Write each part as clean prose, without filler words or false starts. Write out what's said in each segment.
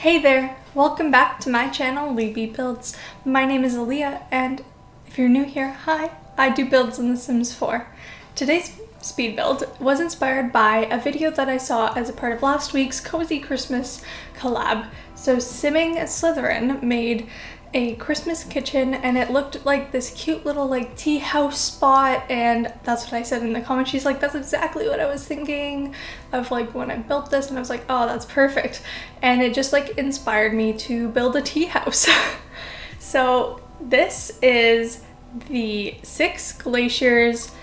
Hey there! Welcome back to my channel, LeeBeeBuilds. My name is Aaliyah, and if you're new here, hi! I do builds in The Sims 4. Today's speed build was inspired by a video that I saw as a part of last week's Cozy Christmas collab. So Simming Slytherin made a Christmas kitchen, and it looked like this cute little like tea house spot, and that's what I said in the comments. She's like, that's exactly what I was thinking of like when I built this, and I was like, oh, that's perfect. And it just like inspired me to build a tea house. So this is the 6 Glaciers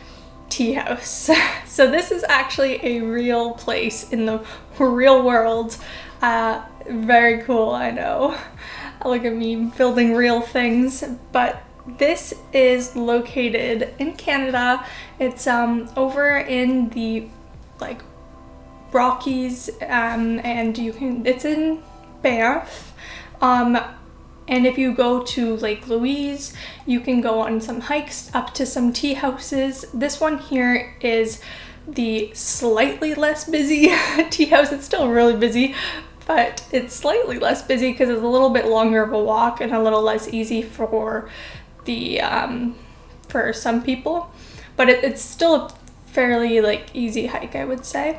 tea house. So this is actually a real place in the real world. Very cool, I know. Look at me building real things, but this is located in Canada. It's over in the like Rockies, and it's in Banff. And if you go to Lake Louise, you can go on some hikes up to some tea houses. This one here is the slightly less busy tea house. It's still really busy, but it's slightly less busy because it's a little bit longer of a walk and a little less easy for the for some people, but it's still a fairly like easy hike, I would say.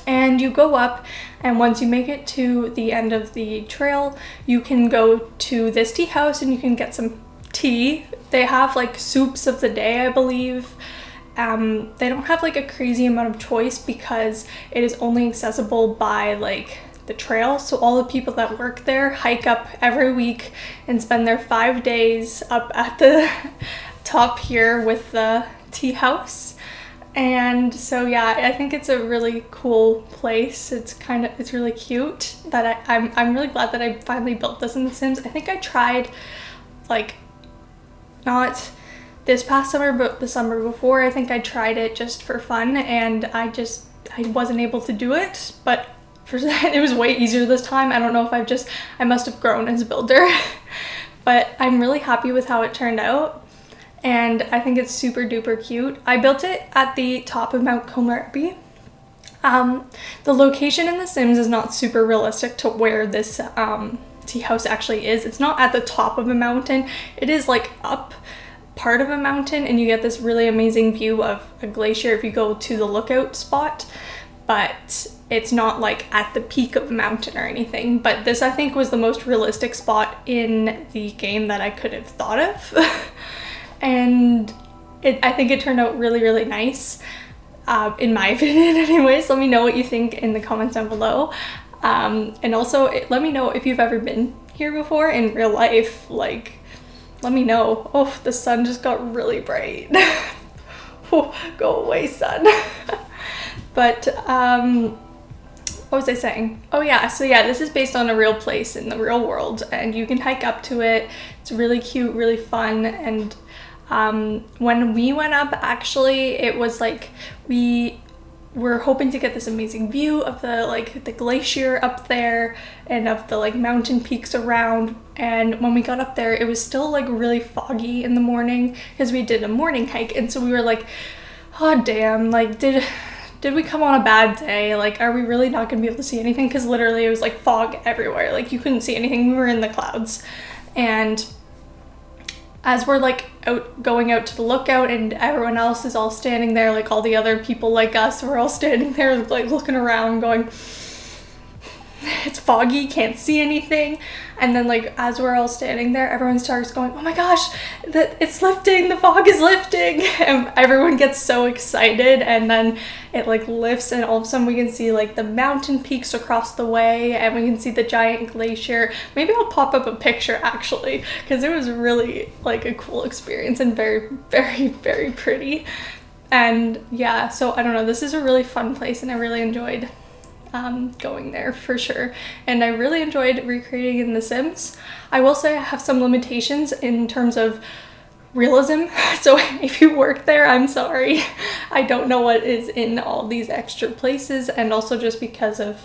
And you go up, and once you make it to the end of the trail, you can go to this tea house and you can get some tea. They have like soups of the day, I believe. They don't have like a crazy amount of choice because it is only accessible by like the trail. So all the people that work there hike up every week and spend their 5 days up at the top here with the tea house. And so yeah, I think it's a really cool place. It's really cute that I'm really glad that I finally built this in The Sims. I think I tried like not this past summer, but the summer before, I think I tried it just for fun, and I wasn't able to do it, but it was way easier this time. I don't know if I must have grown as a builder. But I'm really happy with how it turned out, and I think it's super duper cute. I built it at the top of Mount Komorebi. The location in The Sims is not super realistic to where this tea house actually is. It's not at the top of a mountain. It is like up part of a mountain, and you get this really amazing view of a glacier if you go to the lookout spot, but it's not like at the peak of a mountain or anything. But this, I think, was the most realistic spot in the game that I could have thought of. And I think it turned out really, really nice, in my opinion anyways. Let me know what you think in the comments down below. And also let me know if you've ever been here before in real life. Like, let me know. Oh, the sun just got really bright. Oh, go away, sun. But what was I saying? Oh yeah, so yeah, this is based on a real place in the real world, and you can hike up to it. It's really cute, really fun. And when we went up, actually, it was like we were hoping to get this amazing view of the glacier up there and of the like mountain peaks around. And when we got up there, it was still like really foggy in the morning because we did a morning hike, and so we were like, oh damn, like did we come on a bad day? Like, are we really not gonna be able to see anything? Because literally it was like fog everywhere. Like, you couldn't see anything. We were in the clouds. And as we're like going out to the lookout, and everyone else is all standing there, like all the other people like us, we're all standing there like looking around going, it's foggy, can't see anything. And then like as we're all standing there, everyone starts going, oh my gosh, it's lifting, the fog is lifting. And everyone gets so excited, and then it like lifts, and all of a sudden we can see like the mountain peaks across the way, and we can see the giant glacier. Maybe I'll pop up a picture actually, because it was really like a cool experience and very, very, very pretty. And yeah, so I don't know, this is a really fun place, and I really enjoyed going there for sure. And I really enjoyed recreating in The Sims. I will say I have some limitations in terms of realism, so if you work there, I'm sorry. I don't know what is in all these extra places, and also just because of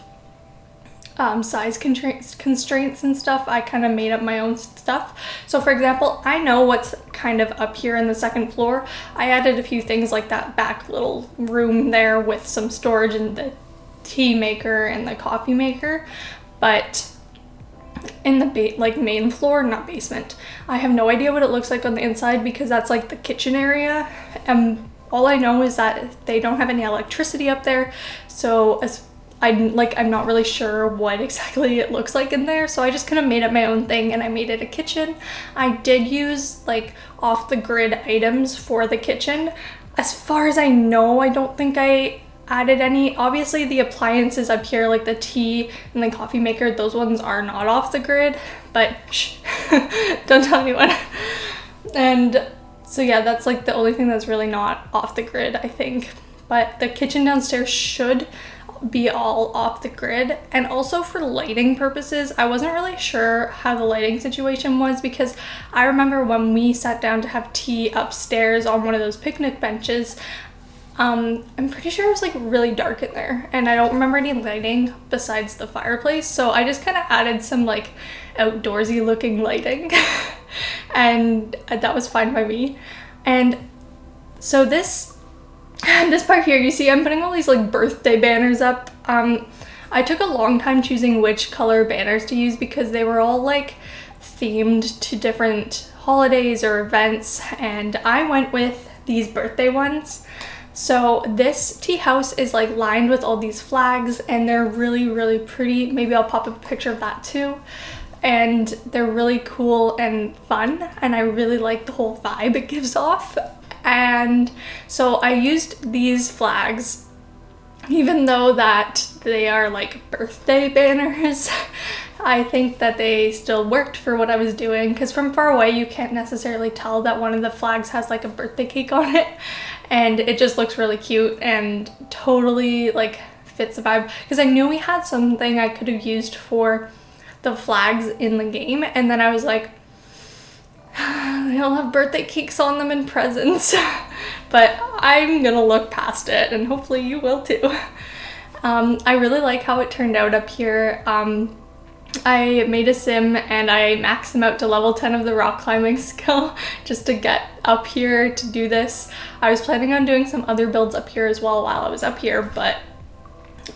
size constraints and stuff, I kind of made up my own stuff. So for example, I know what's kind of up here in the second floor. I added a few things like that back little room there with some storage and the tea maker and the coffee maker, but in the like main floor, not basement. I have no idea what it looks like on the inside because that's like the kitchen area. All I know is that they don't have any electricity up there, so I'm not really sure what exactly it looks like in there, so I just kind of made up my own thing and I made it a kitchen. I did use like off the grid items for the kitchen. As far as I know, I don't think I added any. Obviously the appliances up here, like the tea and the coffee maker, those ones are not off the grid, but shh, don't tell anyone. And so yeah, that's like the only thing that's really not off the grid, I think. But the kitchen downstairs should be all off the grid. And also for lighting purposes, I wasn't really sure how the lighting situation was because I remember when we sat down to have tea upstairs on one of those picnic benches, I'm pretty sure it was like really dark in there and I don't remember any lighting besides the fireplace, so I just kind of added some like outdoorsy looking lighting and that was fine by me. And so this part here, you see I'm putting all these like birthday banners up. I took a long time choosing which color banners to use because they were all like themed to different holidays or events, and I went with these birthday ones. So this tea house is like lined with all these flags and they're really, really pretty. Maybe I'll pop up a picture of that too. And they're really cool and fun, and I really like the whole vibe it gives off. And so I used these flags, even though that they are like birthday banners. I think that they still worked for what I was doing because from far away you can't necessarily tell that one of the flags has like a birthday cake on it, and it just looks really cute and totally like fits the vibe because I knew we had something I could have used for the flags in the game, and then I was like, they'll have birthday cakes on them and presents. But I'm gonna look past it and hopefully you will too. I really like how it turned out up here. I made a sim and I maxed them out to level 10 of the rock climbing skill just to get up here to do this. I was planning on doing some other builds up here as well while I was up here, but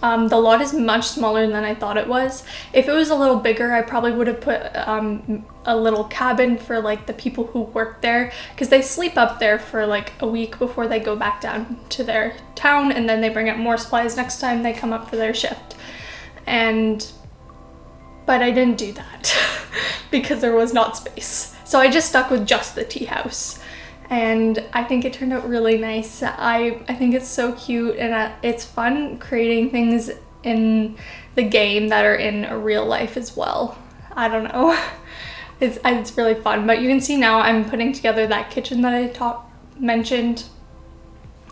the lot is much smaller than I thought it was. If it was a little bigger, I probably would have put a little cabin for like the people who work there, because they sleep up there for like a week before they go back down to their town, and then they bring up more supplies next time they come up for their shift. But I didn't do that because there was not space. So I just stuck with just the tea house. And I think it turned out really nice. I think it's so cute, and it's fun creating things in the game that are in real life as well. I don't know. It's really fun. But you can see now I'm putting together that kitchen that I mentioned.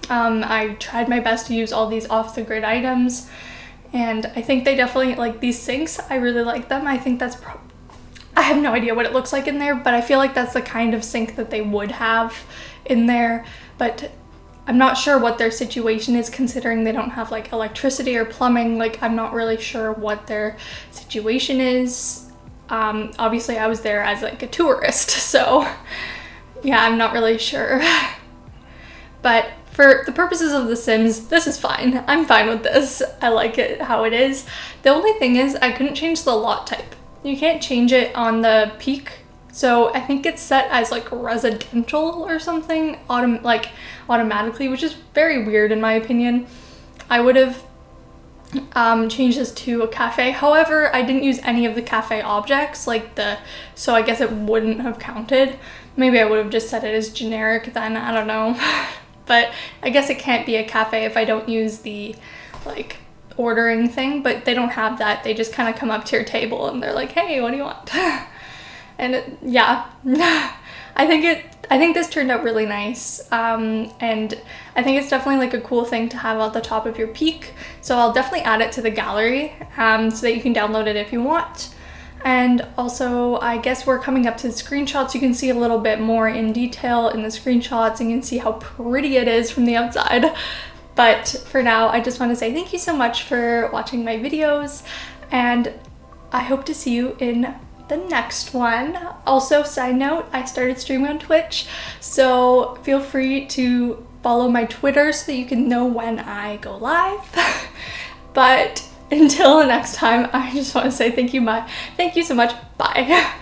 I tried my best to use all these off-the-grid items, and I think they definitely, like these sinks, I really like them. I think that's I have no idea what it looks like in there, but I feel like that's the kind of sink that they would have in there. But I'm not sure what their situation is, considering they don't have like electricity or plumbing. Like, I'm not really sure what their situation is. Obviously I was there as like a tourist, so yeah, I'm not really sure. But for the purposes of The Sims, this is fine. I'm fine with this. I like it how it is. The only thing is I couldn't change the lot type. You can't change it on the peak, so I think it's set as like residential or something automatically, which is very weird in my opinion. I would have changed this to a cafe. However, I didn't use any of the cafe objects, so I guess it wouldn't have counted. Maybe I would have just set it as generic then, I don't know. But I guess it can't be a cafe if I don't use the like ordering thing, but they don't have that. They just kind of come up to your table and they're like, hey, what do you want? And yeah, I think this turned out really nice, and I think it's definitely like a cool thing to have at the top of your peak. So I'll definitely add it to the gallery so that you can download it if you want. And also, I guess we're coming up to the screenshots. You can see a little bit more in detail in the screenshots, and you can see how pretty it is from the outside. But for now, I just want to say thank you so much for watching my videos, and I hope to see you in the next one. Also, side note, I started streaming on Twitch, so feel free to follow my Twitter so that you can know when I go live. But until the next time, I just want to say thank you so much. Bye.